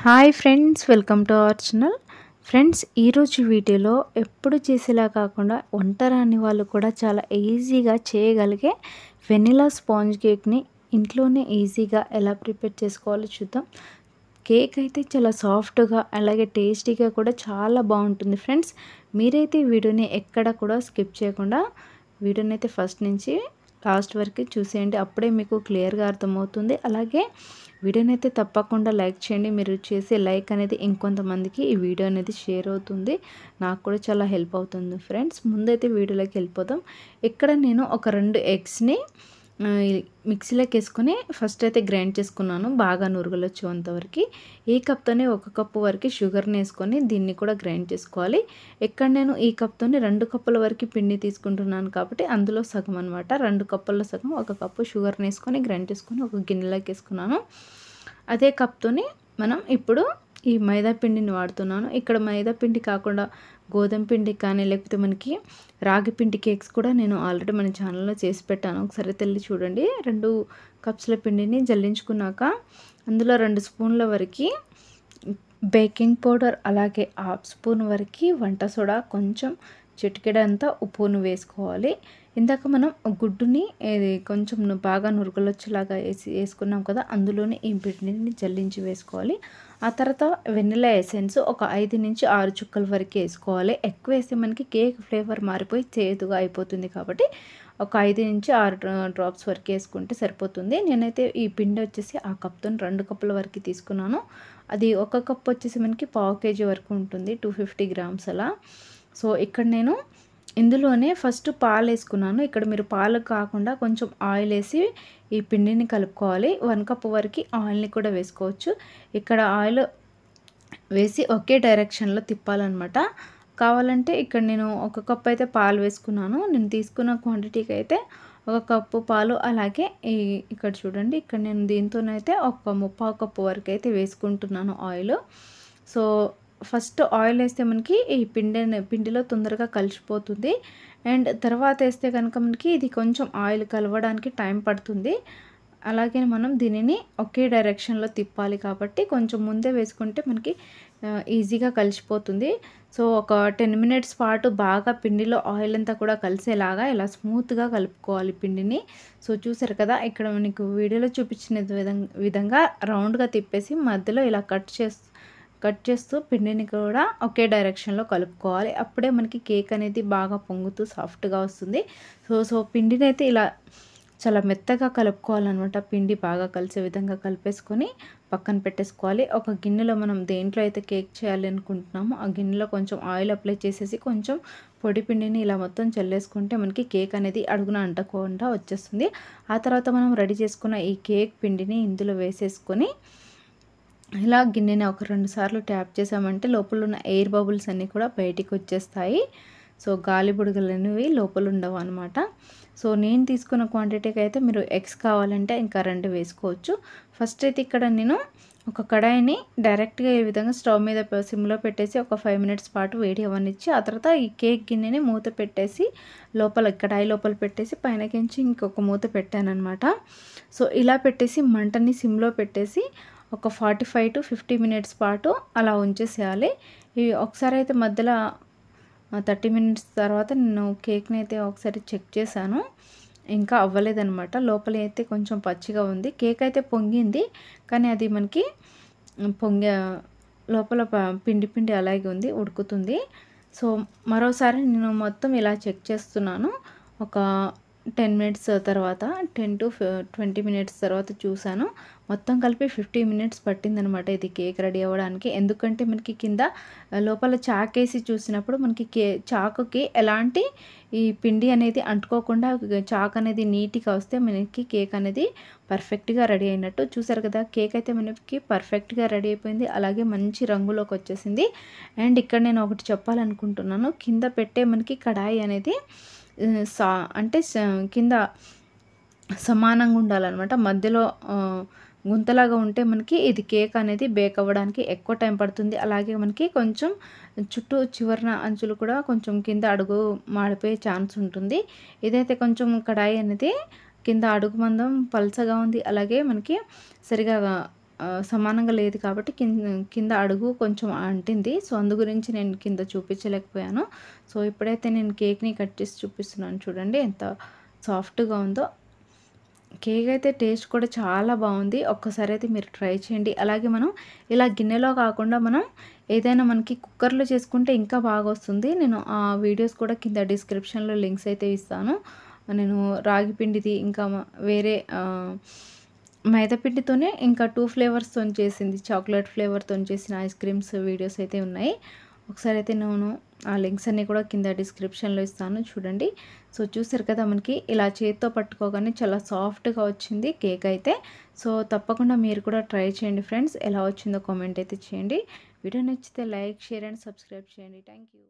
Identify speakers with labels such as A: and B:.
A: Hi friends, welcome to our channel. Friends, ఈరోజు వీడియోలో ఎప్పుడు చేసేలా కాకుండా వంట రాని వాళ్ళు కూడా చాలా ఈజీగా చేయగలిగే వెనిలా స్పాంజ్ కేక్ని ఇంట్లోనే ఈజీగా ఎలా ప్రిపేర్ చేసుకోవాలో చూద్దాం. కేక్ అయితే చాలా సాఫ్ట్గా అలాగే టేస్టీగా కూడా చాలా బాగుంటుంది. ఫ్రెండ్స్, మీరైతే ఈ వీడియోని ఎక్కడ కూడా స్కిప్ చేయకుండా వీడియోని అయితే ఫస్ట్ నుంచి లాస్ట్ వరకు చూసేయండి. అప్పుడే మీకు క్లియర్గా అర్థమవుతుంది. అలాగే వీడియోని అయితే తప్పకుండా లైక్ చేయండి. మీరు చేసే లైక్ అనేది ఇంకొంతమందికి ఈ వీడియో అనేది షేర్ అవుతుంది. నాకు కూడా చాలా హెల్ప్ అవుతుంది. ఫ్రెండ్స్, ముందైతే వీడియోలోకి వెళ్ళిపోదాం. ఇక్కడ నేను ఒక 2 ఎగ్స్ని మిక్సీలోకి వేసుకొని ఫస్ట్ అయితే గ్రైండ్ చేసుకున్నాను, బాగా నురుగులు వచ్చేంతవరకు. ఈ కప్తోనే 1 కప్పు వరకు షుగర్ని వేసుకొని దీన్ని కూడా గ్రైండ్ చేసుకోవాలి. ఇక్కడ నేను ఈ కప్తోని 2 కప్పుల వరకు పిండి తీసుకుంటున్నాను కాబట్టి అందులో సగం అనమాట, 2 కప్పుల్లో సగం 1 కప్పు షుగర్ని వేసుకొని గ్రైండ్ చేసుకొని ఒక గిన్నెలోకి వేసుకున్నాను. అదే కప్తోని మనం ఇప్పుడు ఈ మైదా పిండిని వాడుతున్నాను. ఇక్కడ మైదా పిండి కాకుండా గోధుమ పిండి కానీ లేకపోతే మనకి రాగి పిండి కేక్స్ కూడా నేను ఆల్రెడీ మన ఛానల్లో చేసి పెట్టాను. ఒకసారి తెల్లి చూడండి. 2 కప్స్ల పిండిని జల్లించుకున్నాక అందులో 2 స్పూన్ల వరకు బేకింగ్ పౌడర్, అలాగే 1/2 స్పూన్ వరకు వంట సోడా, కొంచెం చిటికెడంతా ఉప్పును వేసుకోవాలి. ఇందాక మనం గుడ్డుని కొంచెం బాగా నురుగులు వచ్చేలాగా వేసుకున్నాం కదా, అందులోనే ఈ పిండిని జల్లించి వేసుకోవాలి. ఆ తర్వాత వెనిలా ఎసెన్స్ ఒక 5 నుంచి 6 చుక్కల వరకు వేసుకోవాలి. ఎక్కువ వేస్తే మనకి కేక్ ఫ్లేవర్ మారిపోయి చేదుగా అయిపోతుంది కాబట్టి ఒక 5 నుంచి 6 డ్రాప్స్ వరకు వేసుకుంటే సరిపోతుంది. నేనైతే ఈ పిండి వచ్చేసి ఆ కప్తో 2 కప్పుల వరకు తీసుకున్నాను. అది 1 కప్ వచ్చేసి మనకి 1/2 kg వరకు ఉంటుంది, 250 గ్రామ్స్ అలా. సో ఇక్కడ నేను ఇందులోనే ఫస్ట్ పాలు వేసుకున్నాను. ఇక్కడ మీరు పాలు కాకుండా కొంచెం ఆయిల్ వేసి ఈ పిండిని కలుపుకోవాలి. 1 కప్ వరకు ఆయిల్ని కూడా వేసుకోవచ్చు. ఇక్కడ ఆయిల్ వేసి ఒకే డైరెక్షన్లో తిప్పాలన్నమాట. కావాలంటే ఇక్కడ నేను 1 కప్ అయితే పాలు వేసుకున్నాను. నేను తీసుకున్న క్వాంటిటీకి అయితే 1 కప్పు పాలు, అలాగే ఇక్కడ చూడండి, ఇక్కడ నేను దీంతోనైతే ఒక 3/4 కప్పు వరకు అయితే వేసుకుంటున్నాను ఆయిల్. సో ఫస్ట్ ఆయిల్ వేస్తే మనకి ఈ పిండిలో తొందరగా కలిసిపోతుంది. అండ్ తర్వాత వేస్తే కనుక మనకి ఇది కొంచెం ఆయిల్ కలవడానికి టైం పడుతుంది. అలాగే మనం దీనిని ఒకే డైరెక్షన్లో తిప్పాలి కాబట్టి కొంచెం ముందే వేసుకుంటే మనకి ఈజీగా కలిసిపోతుంది. సో ఒక 10 మినిట్స్ పాటు బాగా పిండిలో ఆయిల్ అంతా కూడా కలిసేలాగా ఇలా స్మూత్గా కలుపుకోవాలి పిండిని. సో చూసారు కదా, ఇక్కడ మీకు వీడియోలో చూపించిన విధంగా రౌండ్గా తిప్పేసి మధ్యలో ఇలా కట్ చేస్తూ పిండిని కూడా ఒకే డైరెక్షన్లో కలుపుకోవాలి. అప్పుడే మనకి కేక్ అనేది బాగా పొంగుతూ సాఫ్ట్గా వస్తుంది. సో పిండిని అయితే ఇలా చాలా మెత్తగా కలుపుకోవాలన్నమాట. పిండి బాగా కలిసే విధంగా కలిపేసుకొని పక్కన పెట్టేసుకోవాలి. ఒక గిన్నెలో మనం దేంట్లో అయితే కేక్ చేయాలి అనుకుంటున్నామో ఆ గిన్నెలో కొంచెం ఆయిల్ అప్లై చేసేసి కొంచెం పొడి పిండిని ఇలా మొత్తం చల్లేసుకుంటే మనకి కేక్ అనేది అడుగున అంటకుండా వచ్చేస్తుంది. ఆ తర్వాత మనం రెడీ చేసుకున్న ఈ కేక్ పిండిని ఇందులో వేసేసుకొని ఇలా గిన్నెని ఒక 2 సార్లు ట్యాప్ చేసామంటే లోపల ఉన్న ఎయిర్ బబుల్స్ అన్నీ కూడా బయటికి వచ్చేస్తాయి. సో గాలి బుడగలు అనేవి లోపల ఉండవు అనమాట. సో నేను తీసుకున్న క్వాంటిటీకి అయితే మీరు ఎగ్స్ కావాలంటే ఇంకా 2 వేసుకోవచ్చు. ఫస్ట్ అయితే ఇక్కడ నేను ఒక కడాయిని డైరెక్ట్గా ఈ విధంగా స్టవ్ మీద సిమ్లో పెట్టేసి ఒక 5 మినిట్స్ పాటు వేడి అవ్వనిచ్చి ఆ తర్వాత ఈ కేక్ గిన్నెని మూత పెట్టేసి కడాయి లోపల పెట్టేసి పైనకించి ఇంకొక మూత పెట్టాను అనమాట. సో ఇలా పెట్టేసి మంటని సిమ్లో పెట్టేసి ఒక 45 to 50 మినిట్స్ పాటు అలా ఉంచేసేయాలి. ఇవి ఒకసారి అయితే మధ్యలో 30 మినిట్స్ తర్వాత నేను కేక్ని అయితే ఒకసారి చెక్ చేశాను, ఇంకా అవ్వలేదన్నమాట. లోపల అయితే కొంచెం పచ్చిగా ఉంది. కేక్ అయితే పొంగింది కానీ అది మనకి లోపల పిండి అలాగే ఉంది, ఉడుకుతుంది. సో మరోసారి నేను మొత్తం ఇలా చెక్ చేస్తున్నాను. ఒక 10 మినిట్స్ తర్వాత 10 to 20 మినిట్స్ తర్వాత చూశాను. మొత్తం కలిపి 50 మినిట్స్ పట్టిందనమాట ఇది కేక్ రెడీ అవ్వడానికి. ఎందుకంటే మనకి కింద లోపల చాకేసి చూసినప్పుడు మనకి చాకుకి ఎలాంటి ఈ పిండి అనేది అంటుకోకుండా చాక్ అనేది నీట్గా వస్తే మనకి కేక్ అనేది పర్ఫెక్ట్గా రెడీ అయినట్టు. చూసారు కదా, కేక్ అయితే మనకి పర్ఫెక్ట్గా రెడీ అయిపోయింది. అలాగే మంచి రంగులోకి వచ్చేసింది. అండ్ ఇక్కడ నేను ఒకటి చెప్పాలనుకుంటున్నాను, కింద పెట్టే మనకి కడాయి అనేది అంటే కింద సమానంగా ఉండాలన్నమాట. మధ్యలో గుంతలాగా ఉంటే మనకి ఇది కేక్ అనేది బేక్ అవ్వడానికి ఎక్కువ టైం పడుతుంది. అలాగే మనకి కొంచెం చుట్టూ చివరన అంచులు కూడా కొంచెం కింద అడుగు మాడిపోయే ఛాన్స్ ఉంటుంది. ఇదైతే కొంచెం కడాయి అనేది కింద అడుగు మందం పల్చగా ఉంది, అలాగే మనకి సరిగా సమానంగా లేదు కాబట్టి కింద అడుగు కొంచెం అంటింది. సో, అందు గురించి నేను కింద చూపించలేకపోయాను. సో, ఇప్పుడైతే నేను కేక్‌ని కట్ చేసి చూపిస్తున్నాను చూడండి ఎంత సాఫ్ట్‌గా ఉందో. కేక్ అయితే టేస్ట్ కూడా చాలా బాగుంది. ఒక్కసారి అయితే మీరు ట్రై చేయండి. అలాగే మనం ఇలా గిన్నెలో కాకుండా మనం ఏదైనా మనకి కుక్కర్‌లో చేసుకుంటే ఇంకా బాగా వస్తుంది. నేను ఆ వీడియోస్ కూడా కింద డిస్క్రిప్షన్‌లో లింక్స్ అయితే ఇస్తాను. నేను రాగి పిండిది ఇంకా వేరే మైదా పిండితోనే ఇంకా 2 ఫ్లేవర్స్‌తోని చేసింది. చాక్లేట్ ఫ్లేవర్‌తోని చేసిన ఐస్ క్రీమ్స్ వీడియోస్ అయితే ఉన్నాయి. ఒకసారి అయితే నేను ఆ లింక్స్ అన్నీ కూడా కింద డిస్క్రిప్షన్‌లో ఇస్తాను చూడండి. సో, చూసారు కదా మనకి ఇలా చేత్తో పట్టుకోగానే చాలా సాఫ్ట్‌గా వచ్చింది కేక్ అయితే. సో, తప్పకుండా మీరు కూడా ట్రై చేయండి ఫ్రెండ్స్. ఎలా వచ్చిందో కామెంట్ అయితే చేయండి. వీడియో నచ్చితే లైక్, షేర్ అండ్ సబ్స్క్రైబ్ చేయండి. Thank you.